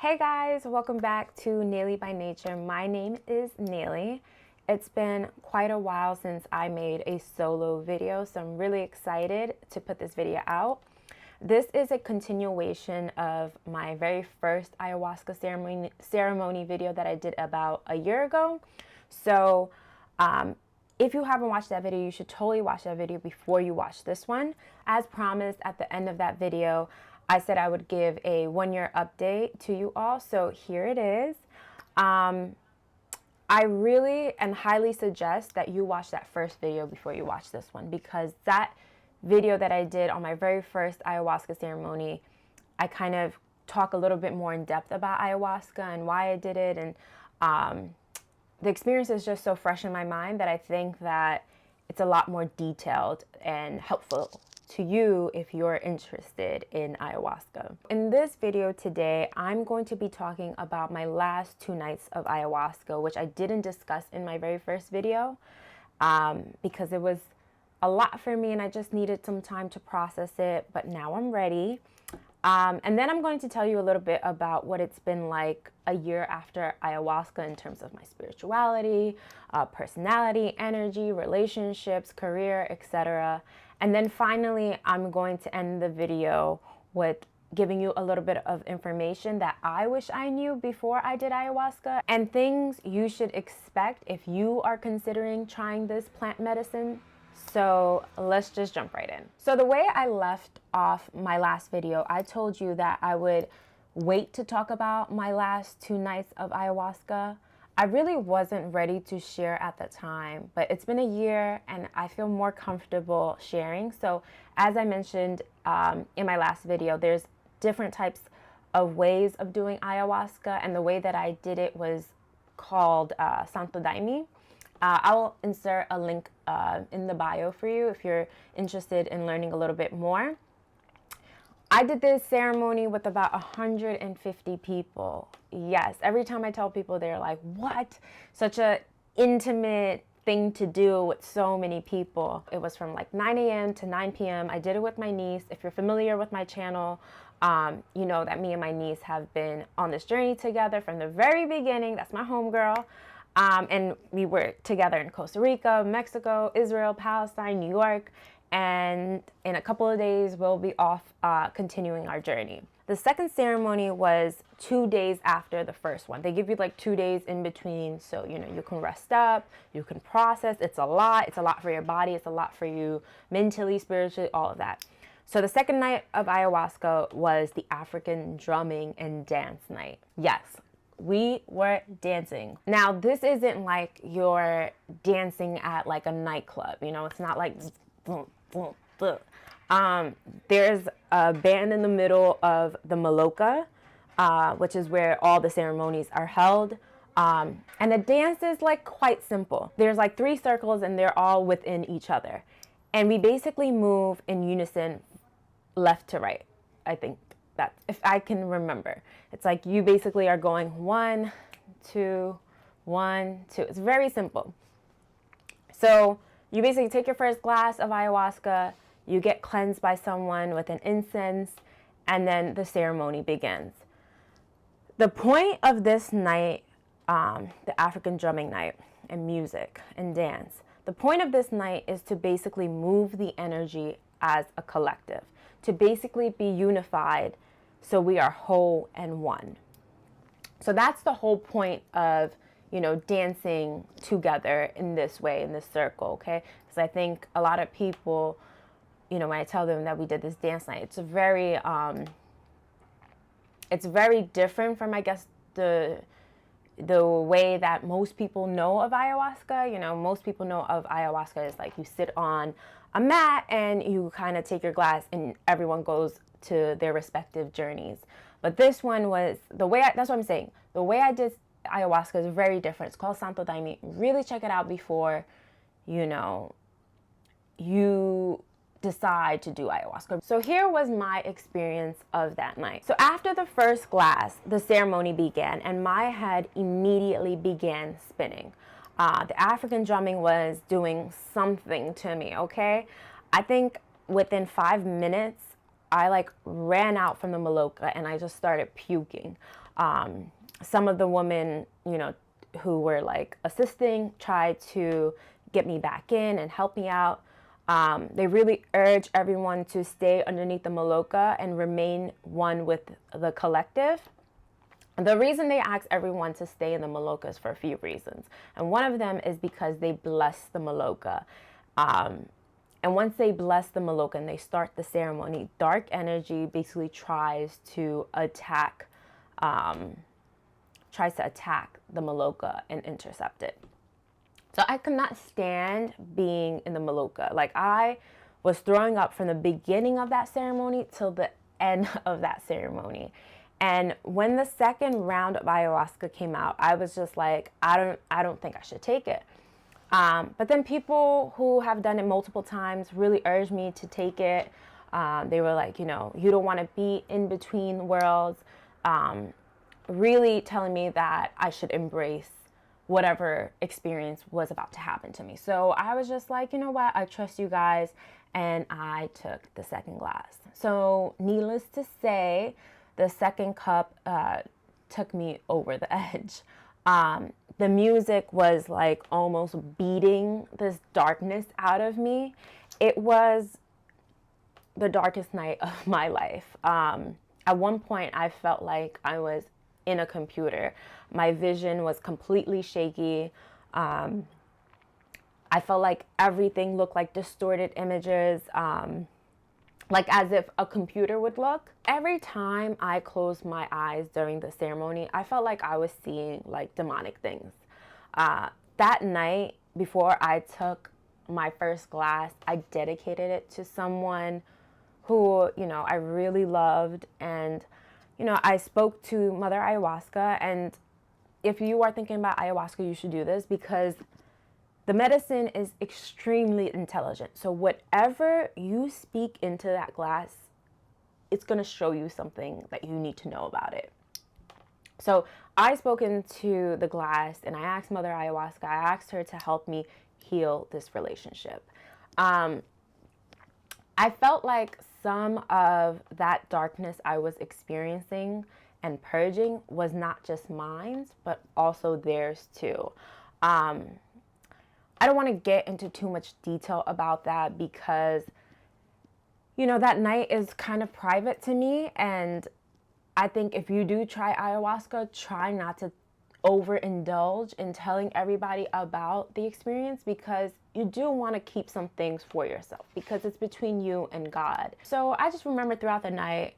Hey guys, welcome back to Naily by Nature. My name is Naily. It's been quite a while since I made a solo video, so I'm really excited to put this video out. This is a continuation of my very first ayahuasca ceremony video that I did about a year ago. So if you haven't watched that video, you should totally watch that video before you watch this one. As promised, at the end of that video, I said I would give a 1-year update to you all, so here it is. I really and highly suggest that you watch that first video before you watch this one, because that video that I did on my very first ayahuasca ceremony, I kind of talk a little bit more in depth about ayahuasca and why I did it, and the experience is just so fresh in my mind that I think that it's a lot more detailed and helpful to you if you're interested in ayahuasca. In this video today, I'm going to be talking about my last 2 nights of ayahuasca, which I didn't discuss in my very first video because it was a lot for me and I just needed some time to process it, but now I'm ready. And then I'm going to tell you a little bit about what it's been like a year after ayahuasca in terms of my spirituality, personality, energy, relationships, career, etc. And then finally, I'm going to end the video with giving you a little bit of information that I wish I knew before I did ayahuasca and things you should expect if you are considering trying this plant medicine. So let's just jump right in. So the way I left off my last video, I told you that I would wait to talk about my last 2 nights of ayahuasca. I really wasn't ready to share at the time, but it's been a year and I feel more comfortable sharing. So as I mentioned in my last video, there's different types of ways of doing ayahuasca, and the way that I did it was called Santo Daime. I'll insert a link in the bio for you if you're interested in learning a little bit more. I did this ceremony with about 150 people. Yes, every time I tell people, they're like, what? Such a intimate thing to do with so many people. It was from like 9 a.m. to 9 p.m. I did it with my niece. If you're familiar with my channel, you know that me and my niece have been on this journey together from the very beginning. That's my homegirl. And we were together in Costa Rica, Mexico, Israel, Palestine, New York, and in a couple of days we'll be off continuing our journey. The second ceremony was 2 days after the first one. They give you like 2 days in between, so you know you can rest up, you can process. It's a lot for your body, it's a lot for you mentally, spiritually, all of that. So the second night of ayahuasca was the African drumming and dance night. Yes, we were dancing. Now, this isn't like you're dancing at like a nightclub, you know, it's not like boom, boom, boom. There's a band in the middle of the Maloka, which is where all the ceremonies are held. And the dance is like quite simple. There's like 3 circles and they're all within each other. And we basically move in unison left to right, I think. That, if I can remember, it's like you basically are going 1, 2, 1, 2. It's very simple. So you basically take your first glass of ayahuasca, you get cleansed by someone with an incense, and then the ceremony begins. The point of this night, the African drumming night and music and dance, the point of this night is to basically move the energy as a collective, to basically be unified so we are whole and one. So that's the whole point of, you know, dancing together in this way, in this circle, okay? Because I think a lot of people, you know, when I tell them that we did this dance night, it's very different from, I guess, the way that most people know of ayahuasca. You know, most people know of ayahuasca is like you sit on a mat and you kind of take your glass and everyone goes to their respective journeys. But this one was the way that's what I'm saying. The way I did ayahuasca is very different. It's called Santo Daime. Really check it out before, you know, you decide to do ayahuasca. So here was my experience of that night. So after the first glass, the ceremony began and my head immediately began spinning. The African drumming was doing something to me, okay? I think within 5 minutes, I like ran out from the Maloka and I just started puking. Some of the women, you know, who were like assisting tried to get me back in and help me out. They really urge everyone to stay underneath the Maloka and remain one with the collective. The reason they ask everyone to stay in the Maloka is for a few reasons. And one of them is because they bless the Maloka. And once they bless the Maloka and they start the ceremony, dark energy basically tries to attack the Maloka and intercept it. So I could not stand being in the Maloka. Like, I was throwing up from the beginning of that ceremony till the end of that ceremony. And when the second round of ayahuasca came out, I was just like, I don't think I should take it. But then people who have done it multiple times really urged me to take it. They were like, you know, you don't want to be in between worlds. Really telling me that I should embrace whatever experience was about to happen to me. So I was just like, you know what, I trust you guys. And I took the second glass. So needless to say, the second cup took me over the edge. The music was like almost beating this darkness out of me. It was the darkest night of my life. At one point, I felt like I was in a computer. My vision was completely shaky. I felt like everything looked like distorted images, like as if a computer would look. Every time I closed my eyes during the ceremony, I felt like I was seeing like demonic things. That night, before I took my first glass, I dedicated it to someone who, you know, I really loved. And, you know, I spoke to Mother Ayahuasca. And if you are thinking about ayahuasca, you should do this, because the medicine is extremely intelligent. So whatever you speak into that glass, it's going to show you something that you need to know about it. So I spoke into the glass and I asked Mother Ayahuasca, I asked her to help me heal this relationship. I felt like some of that darkness I was experiencing and purging was not just mine, but also theirs too. I don't want to get into too much detail about that because, you know, that night is kind of private to me. And I think if you do try ayahuasca, try not to overindulge in telling everybody about the experience, because you do want to keep some things for yourself, because it's between you and God. So I just remember throughout the night,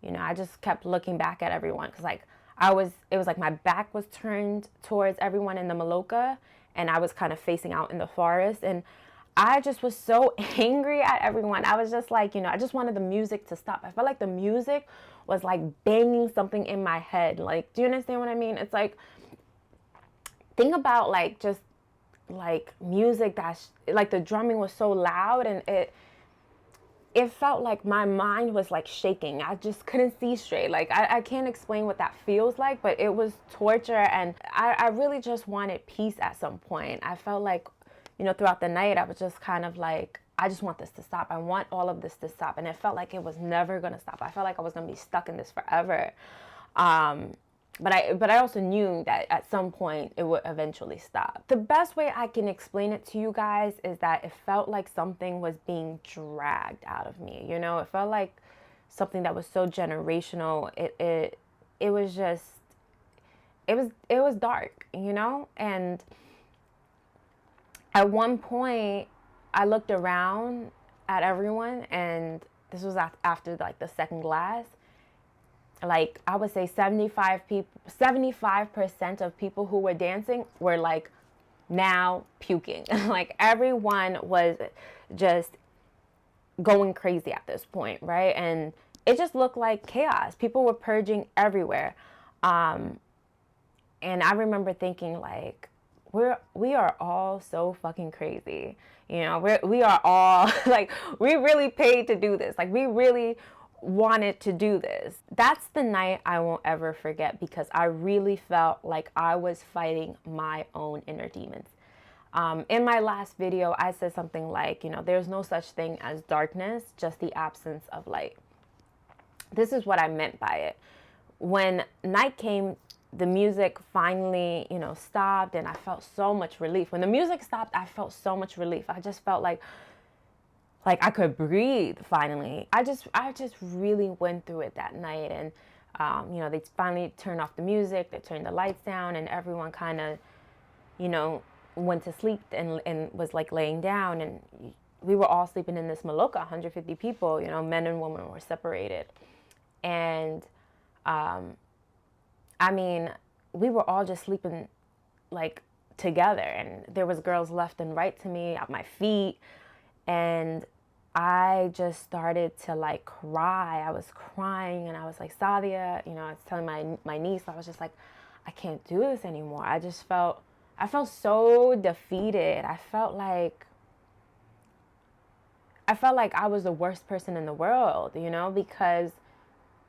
you know, I just kept looking back at everyone, because like it was like my back was turned towards everyone in the Maloka, and I was kind of facing out in the forest. And I just was so angry at everyone. I was just like, you know, I just wanted the music to stop. I felt like the music was like banging something in my head. Like, do you understand what I mean? It's like, think about like just like music that's like the drumming was so loud, and it felt like my mind was like shaking. I just couldn't see straight. Like, I can't explain what that feels like, but it was torture. And I really just wanted peace at some point. I felt like, you know, throughout the night, I was just kind of like, I just want this to stop. I want all of this to stop. And it felt like it was never going to stop. I felt like I was going to be stuck in this forever. But I also knew that at some point it would eventually stop. The best way I can explain it to you guys is that it felt like something was being dragged out of me. You know, it felt like something that was so generational. It was just, it was dark, you know? And at one point I looked around at everyone, and this was after like the second glass. Like, I would say 75% of people who were dancing were like now puking. Like, everyone was just going crazy at this point, right? And it just looked like chaos. People were purging everywhere. And I remember thinking like, we are all so fucking crazy. You know, we are all like, we really paid to do this. Like, we really wanted to do this. That's the night I won't ever forget, because I really felt like I was fighting my own inner demons. In my last video, I said something like, you know, there's no such thing as darkness, just the absence of light. this is what I meant by it. When night came, the music finally, stopped, and I felt so much relief. When the music stopped, I felt so much relief. I just felt like I could breathe finally. I just really went through it that night. And they finally turned off the music, they turned the lights down, and everyone kind of, went to sleep and was like laying down. And we were all sleeping in this maloka, 150 people, men and women were separated. And we were all just sleeping like together, and there was girls left and right to me at my feet. And I just started to like cry. I was crying, and I was like, Sadia, I was telling my niece, I was just like, I can't do this anymore. I felt so defeated. I felt like I was the worst person in the world, because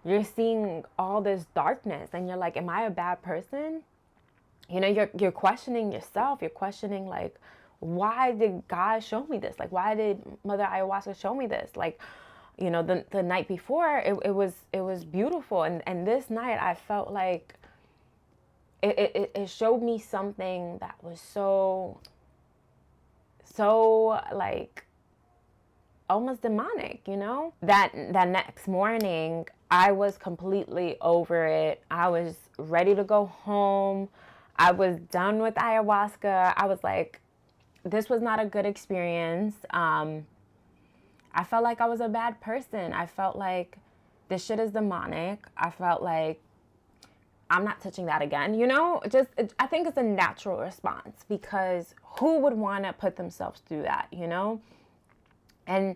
you're seeing all this darkness and you're like, am I a bad person? You're questioning yourself. You're questioning, like, why did God show me this? Like, why did Mother Ayahuasca show me this? Like, the night before, it was beautiful. And this night I felt like it showed me something that was so like almost demonic, That next morning, I was completely over it. I was ready to go home. I was done with ayahuasca. I was like, this was not a good experience. I felt like I was a bad person. I felt like this shit is demonic. I felt like I'm not touching that again, I think it's a natural response, because who would want to put themselves through that, And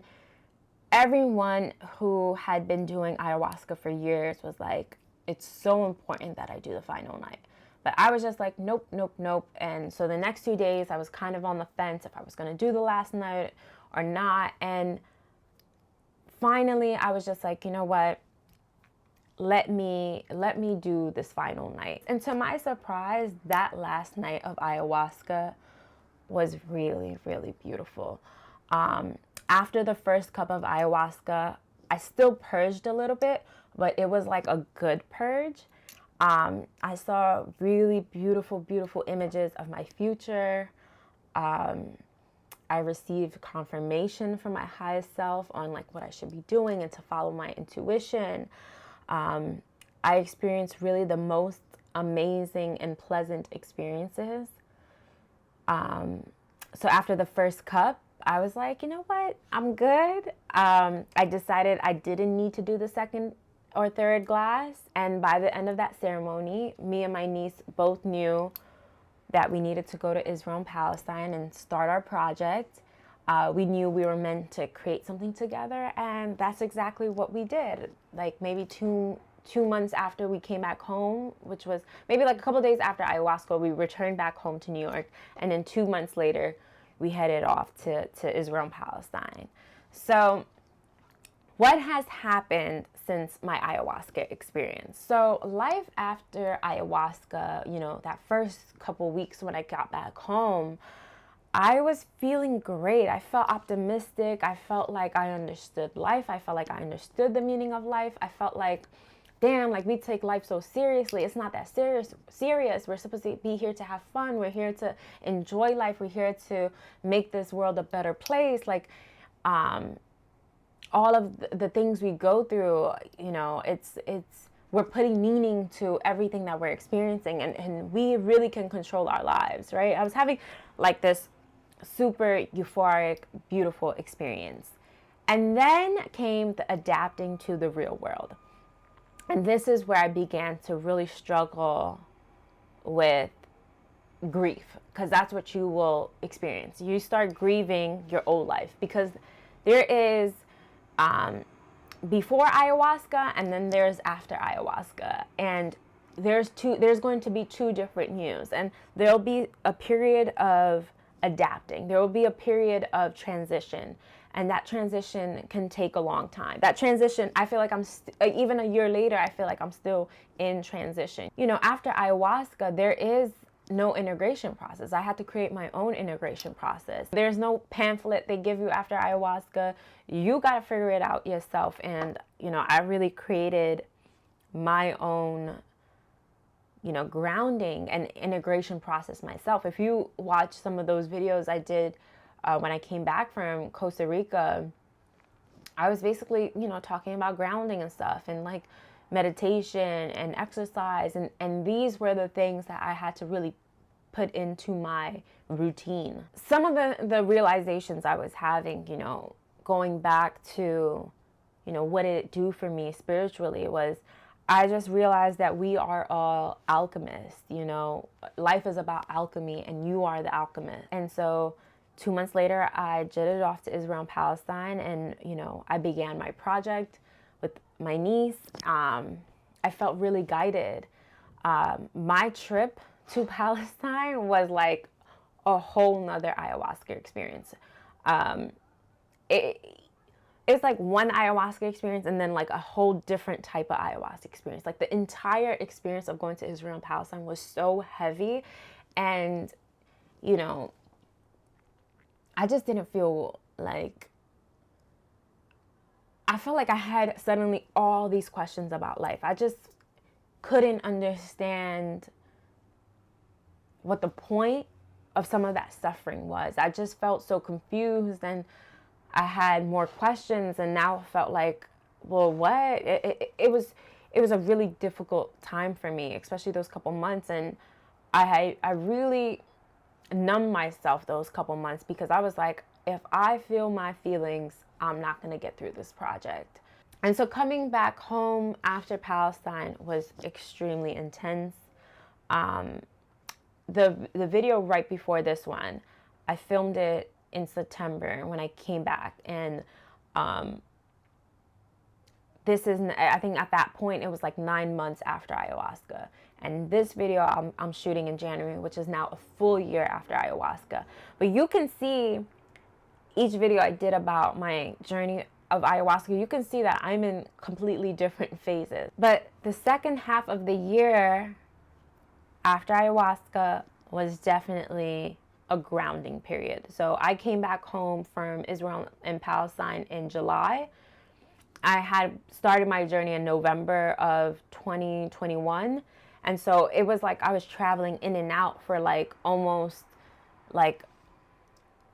everyone who had been doing ayahuasca for years was like, it's so important that I do the final night. But I was just like, nope, nope, nope. And so the next 2 days, I was kind of on the fence if I was going to do the last night or not. And finally, I was just like, you know what? Let me do this final night. And to my surprise, that last night of ayahuasca was really, really beautiful. After the first cup of ayahuasca, I still purged a little bit, but it was like a good purge. I saw really beautiful, beautiful images of my future. I received confirmation from my highest self on like what I should be doing and to follow my intuition. I experienced really the most amazing and pleasant experiences. So after the first cup, I was like, you know what? I'm good. I decided I didn't need to do the second or third glass. And by the end of that ceremony, me and my niece both knew that we needed to go to Israel and Palestine and start our project. We knew we were meant to create something together, and that's exactly what we did. Like maybe two months after we came back home, which was maybe like a couple of days after ayahuasca, we returned back home to New York, and then 2 months later, we headed off to Israel and Palestine. So what has happened since my ayahuasca experience? So life after ayahuasca, that first couple weeks when I got back home, I was feeling great. I felt optimistic. I felt like I understood life. I felt like I understood the meaning of life. I felt like, damn, like we take life so seriously. It's not that serious. We're supposed to be here to have fun. We're here to enjoy life. We're here to make this world a better place. Like, all of the things we go through, we're putting meaning to everything that we're experiencing, and we really can control our lives, right? I was having like this super euphoric, beautiful experience. And then came the adapting to the real world. And this is where I began to really struggle with grief, because that's what you will experience. You start grieving your old life, because there is before ayahuasca and then there's after ayahuasca, and there's going to be two different yous, and there'll be a period of adapting. There will be a period of transition, and that transition can take a long time. That transition, I feel like even a year later, I feel like I'm still in transition. After ayahuasca, there is no integration process. I had to create my own integration process. There's no pamphlet they give you after ayahuasca. You got to figure it out yourself. And, you know, I really created my own, you know, grounding and integration process myself. If you watch some of those videos I did when I came back from Costa Rica, I was basically, you know, talking about grounding and stuff, and like meditation and exercise. And these were the things that I had to really put into my routine. Some of the realizations I was having, you know, going back to, you know, what did it do for me spiritually, was I just realized that we are all alchemists. You know, life is about alchemy, and you are the alchemist. And so 2 months later, I jetted off to Israel and Palestine, and, you know, I began my project with my niece. I felt really guided. My trip to Palestine was like a whole nother ayahuasca experience. It's like one ayahuasca experience and then like a whole different type of ayahuasca experience. Like the entire experience of going to Israel and Palestine was so heavy, and, you know, I just didn't feel like, I felt like I had suddenly all these questions about life. I just couldn't understand what the point of some of that suffering was. I just felt so confused, and I had more questions, and now felt like, well, what? It was a really difficult time for me, especially those couple months. And I really numbed myself those couple months, because I was like, if I feel my feelings, I'm not going to get through this project. And so coming back home after Palestine was extremely intense. The video right before this one, I filmed it in September when I came back, and this is, I think at that point it was like 9 months after ayahuasca, and this video I'm shooting in January, which is now a full year after ayahuasca. But you can see each video I did about my journey of ayahuasca, you can see that I'm in completely different phases. But the second half of the year after ayahuasca was definitely a grounding period. So I came back home from Israel and Palestine in July. I had started my journey in November of 2021. And so it was like I was traveling in and out for like almost like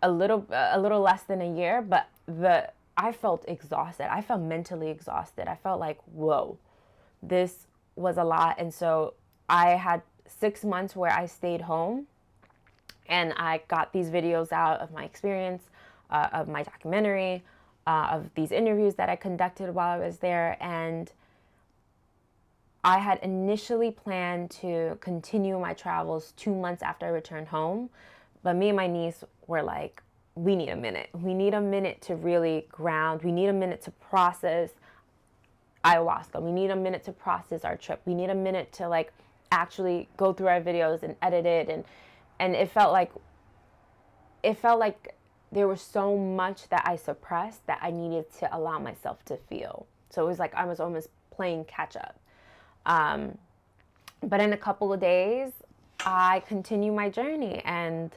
a little less than a year, but I felt exhausted. I felt mentally exhausted. I felt like, whoa, this was a lot. And so I had 6 months where I stayed home, and I got these videos out of my experience, of my documentary, of these interviews that I conducted while I was there. And I had initially planned to continue my travels 2 months after I returned home. But me and my niece were like, we need a minute. We need a minute to really ground. We need a minute to process ayahuasca. We need a minute to process our trip. We need a minute to like actually go through our videos and edit it. And it felt like there was so much that I suppressed that I needed to allow myself to feel. So it was like I was almost playing catch up. But in a couple of days, I continue my journey, and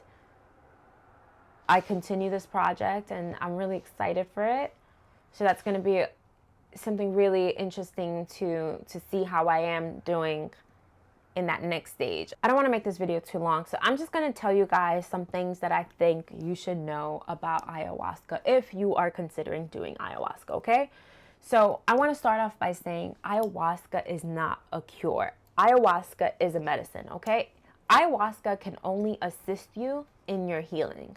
I continue this project, and I'm really excited for it. So that's going to be something really interesting to see how I am doing in that next stage. I don't want to make this video too long, so I'm just going to tell you guys some things that I think you should know about ayahuasca if you are considering doing ayahuasca, okay? So I want to start off by saying ayahuasca is not a cure. Ayahuasca is a medicine, okay? Ayahuasca can only assist you in your healing.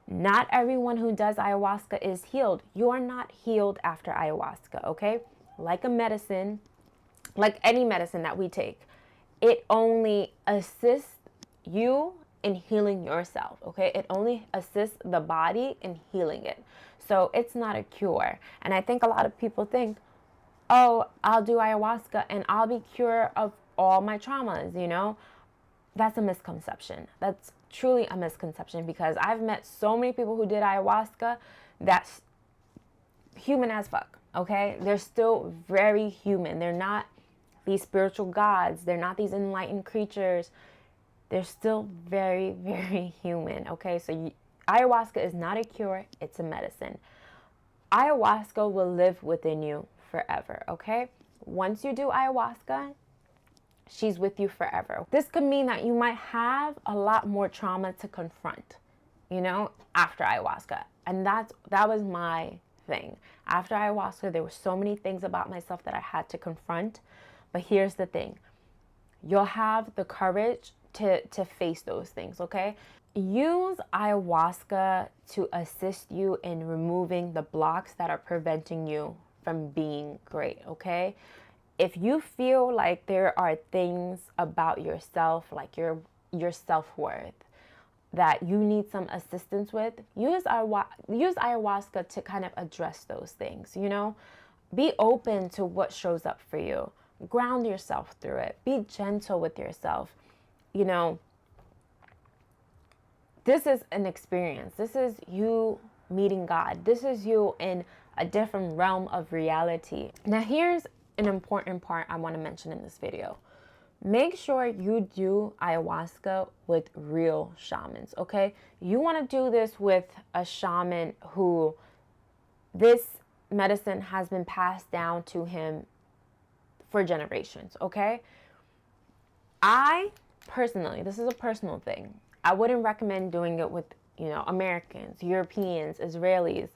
Not everyone who does ayahuasca is healed. You are not healed after ayahuasca, okay? Like a medicine, like any medicine that we take, it only assists you in healing yourself, okay? It only assists the body in healing it. So it's not a cure. And I think a lot of people think, oh, I'll do ayahuasca and I'll be cured of all my traumas, you know? That's a misconception. That's truly a misconception, because I've met so many people who did ayahuasca that's human as fuck, okay? They're still very human. They're not these spiritual gods. They're not these enlightened creatures. they're still very, very human, okay? So ayahuasca is not a cure, it's a medicine. Ayahuasca will live within you forever, okay? Once you do ayahuasca, she's with you forever. This could mean that you might have a lot more trauma to confront, you know, after ayahuasca. And that was my thing. After ayahuasca, there were so many things about myself that I had to confront. But here's the thing. You'll have the courage to face those things, okay? Use ayahuasca to assist you in removing the blocks that are preventing you from being great, okay? If you feel like there are things about yourself, like your self-worth, that you need some assistance with, use ayahuasca to kind of address those things, you know? Be open to what shows up for you. Ground yourself through it. Be gentle with yourself. You know, this is an experience. This is you meeting God. This is you in a different realm of reality. Now, here's an important part I want to mention in this video. Make sure you do ayahuasca with real shamans, okay? You want to do this with a shaman who this medicine has been passed down to him for generations, okay? I personally, this is a personal thing, I wouldn't recommend doing it with, you know, Americans, Europeans, Israelis.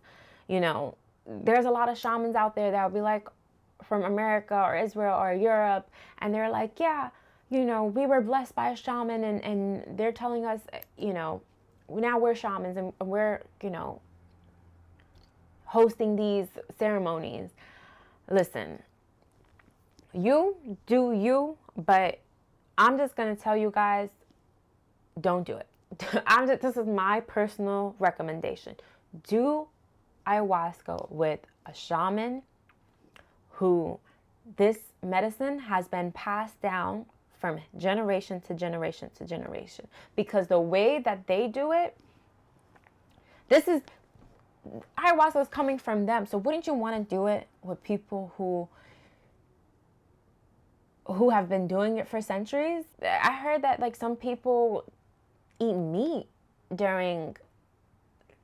You know, there's a lot of shamans out there that will be like from America or Israel or Europe, and they're like, yeah, you know, we were blessed by a shaman, and they're telling us, you know, now we're shamans and we're, you know, hosting these ceremonies. Listen, you do you, but I'm just going to tell you guys, don't do it. This is my personal recommendation. Do ayahuasca with a shaman who this medicine has been passed down from generation to generation to generation. Because the way that they do it, ayahuasca is coming from them. So wouldn't you want to do it with people who have been doing it for centuries? I heard that like some people eat meat during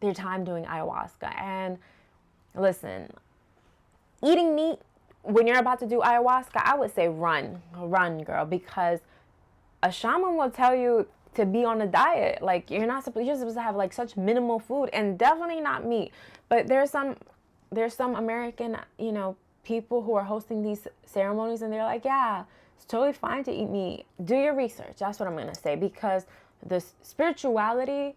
their time doing ayahuasca. And listen, eating meat when you're about to do ayahuasca, I would say run, girl, because a shaman will tell you to be on a diet. Like you're supposed to have like such minimal food, and definitely not meat. But there's some American, you know, people who are hosting these ceremonies, and they're like, yeah, it's totally fine to eat meat. Do your research. That's what I'm going to say, because the spirituality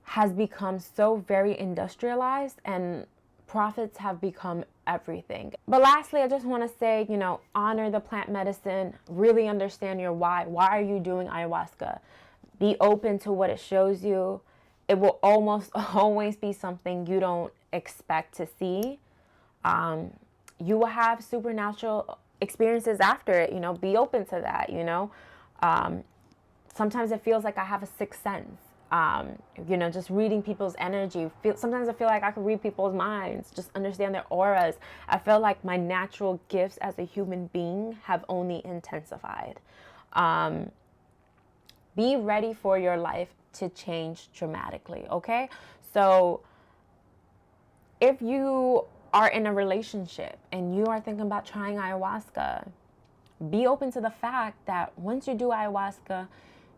has become so very industrialized, and profits have become everything. But lastly, I just want to say, you know, honor the plant medicine, really understand your why. Why are you doing ayahuasca? Be open to what it shows you. It will almost always be something you don't expect to see. You will have supernatural experiences after it, you know, be open to that, you know. Sometimes it feels like I have a sixth sense. You know, just reading people's energy. Sometimes I feel like I can read people's minds, just understand their auras. I feel like my natural gifts as a human being have only intensified. Be ready for your life to change dramatically, okay? So if you are in a relationship and you are thinking about trying ayahuasca, be open to the fact that once you do ayahuasca,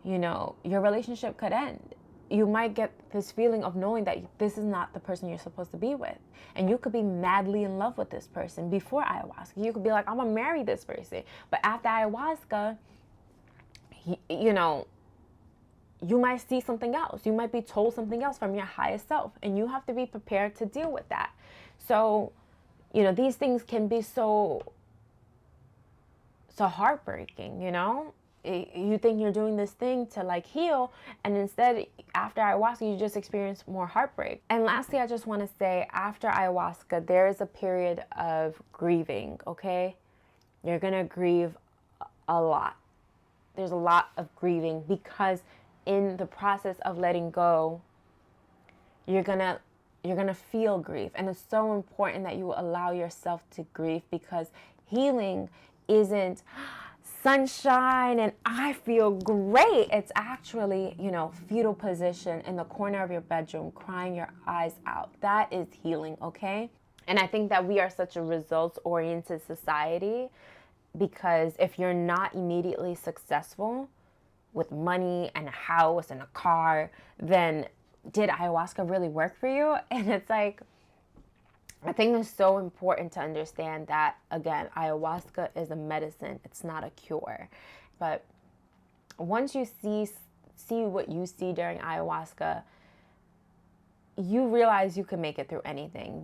you know, your relationship could end. You might get this feeling of knowing that this is not the person you're supposed to be with. And you could be madly in love with this person before ayahuasca. You could be like, I'm going to marry this person. But after ayahuasca, you know, you might see something else. You might be told something else from your highest self. And you have to be prepared to deal with that. So, you know, these things can be so heartbreaking, you know? You think you're doing this thing to like heal, and instead after ayahuasca you just experience more heartbreak. And lastly, I just want to say, after ayahuasca there is a period of grieving, okay? You're gonna grieve a lot. There's a lot of grieving, because in the process of letting go, you're gonna feel grief. And it's so important that you allow yourself to grieve, because healing isn't sunshine and I feel great. It's actually, you know, fetal position in the corner of your bedroom, crying your eyes out. That is healing, okay? And I think that we are such a results-oriented society, because if you're not immediately successful with money and a house and a car, then did ayahuasca really work for you? And it's like, I think it's so important to understand that, again, ayahuasca is a medicine. It's not a cure. But once you see what you see during ayahuasca, you realize you can make it through anything.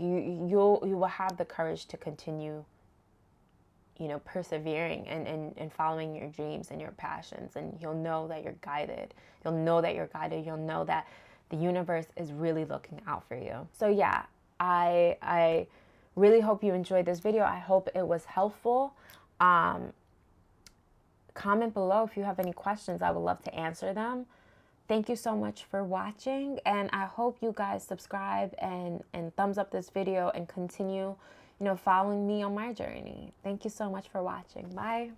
You will have the courage to continue, you know, persevering and following your dreams and your passions. And you'll know that you're guided. You'll know that you're guided. You'll know that the universe is really looking out for you. So yeah, I really hope you enjoyed this video. I hope it was helpful. Comment below if you have any questions. I would love to answer them. Thank you so much for watching, and I hope you guys subscribe and thumbs up this video and continue, you know, following me on my journey. Thank you so much for watching. Bye.